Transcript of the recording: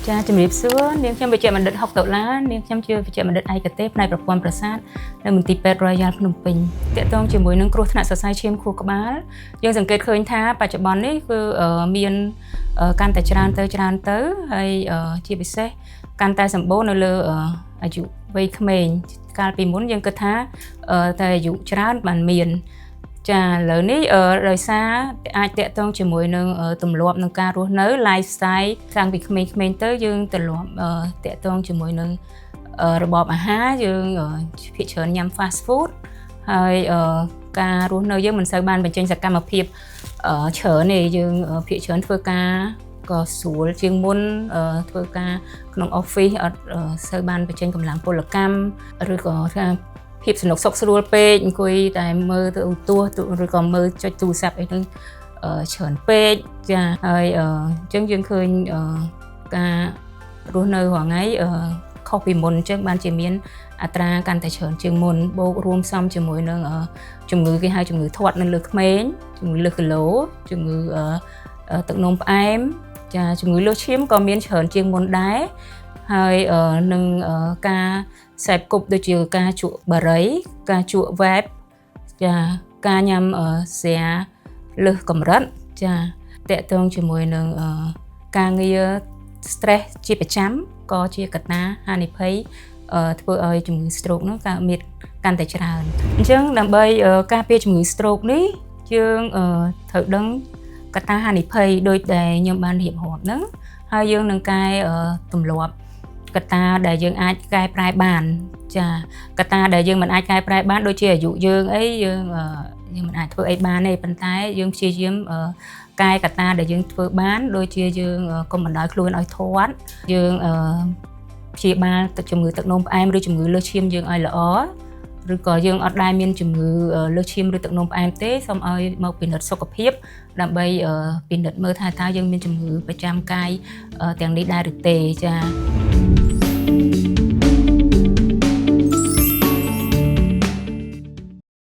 ចាជំរាបសួរនាងខ្ញុំវិជ្ជបណ្ឌិតហុកដុល្លារនាងខ្ញុំជាវិជ្ជបណ្ឌិតឯកទេសផ្នែកប្រព័ន្ធប្រសាទនៅមន្ទីរពេទ្យ Royal ភ្នំពេញទាក់ទងជាមួយនឹងគ្រោះថ្នាក់សរសៃឈាមខួរក្បាលយើងសង្កេតឃើញថាបច្ចុប្បន្ននេះគឺមានកាន់តែច្រើនទៅហើយជាពិសេសកាន់តែសម្បូរនៅលើអាយុវ័យក្មេងកាលពីមុនយើងគិតថាតែអាយុច្រើនបានមានចាឥឡូវនេះដោយសារអាចតាក់ទងជាមួយនឹងទម្លាប់នឹងការរស់នៅ lifestyle តាំងពីក្មេងៗទៅយើងទម្លាប់តាក់ទងជាមួយនឹងរបបអាហារយើងភាគច្រើនញ៉ាំ fast food ហើយការរស់នៅយើងមិនសូវបានបញ្ចេញសកម្មភាពច្រើនទេយើងភាគច្រើនធ្វើការក៏ស្រួលជាងមុនធ្វើការក្នុង office អត់សូវបានបញ្ចេញកម្លាំងពលកម្មឬក៏ថាភាពសនុកសុខស្រួលពេកអង្គុយតែមើលទៅទូឬក៏មើលចុចទូរស័ព្ទអីហ្នឹងច្រើនពេកចាហើយអញ្ចឹងយើងឃើញការរស់នៅរាល់ថ្ងៃខុសពីមុនអញ្ចឹងបានជាមានអត្រាកាន់តែច្រើនជាងមុនបូករួមផ្សំជាមួយនឹងជំងឺគេហៅជំងឺធាត់នៅលើក្មេងជំងឺលើសគីឡូជំងឺទឹកនោមផ្អែមចាជំងឺលើសឈាមក៏មានច្រើនជាងមុនដែរហើយនឹងការសេពគប់ដូចជាការជក់បារីការជក់វ៉ែបចាការញ៉ាំស្រាលើសកម្រិតចាតកតងជាមួយនឹងការងារ stress ជាប្រចាំក៏ជាកត្តាហានិភ័យធ្វើឲ្យជំងឺ stroke នោះកើតមានកាន់តែច្រើនអញ្ចឹងដើម្បីការពារជំងឺ stroke នេះយើងត្រូវដឹងកត្តាហានិភ័យដូចដែលខ្ញុំបានរៀបរាប់ហ្នឹងហើយយើងនឹងកែទម្លាប់កត្តាដែលយើងអាចកែប្រែបានចាកត្តាដែលយើងមិនអាចកែប្រែបានដូចជាអាយុយើងអីយើងមិនអាចធ្វើអីបានទេប៉ុន្តែយើងព្យាយាមកែកត្តាដែលយើងធ្វើបានដូចជាយើងកុំបណ្ដោយខ្លួនឲ្យធាត់យើងព្យាបាលទឹកជំងឺទឹកនោមផ្អែមឬជំងឺលើសឈាមយើងឲ្យល្អឬក៏យើងអត់ដែលមានជំងឺលើសឈាមឬទឹកនោមផ្អែមទេសូមឲ្យមកពិនិត្យសុខភាពដើម្បីពិនិត្យមើលថាតើយើងមានជំងឺប្រចាំកាយទាំងនេះដែរឬទេចា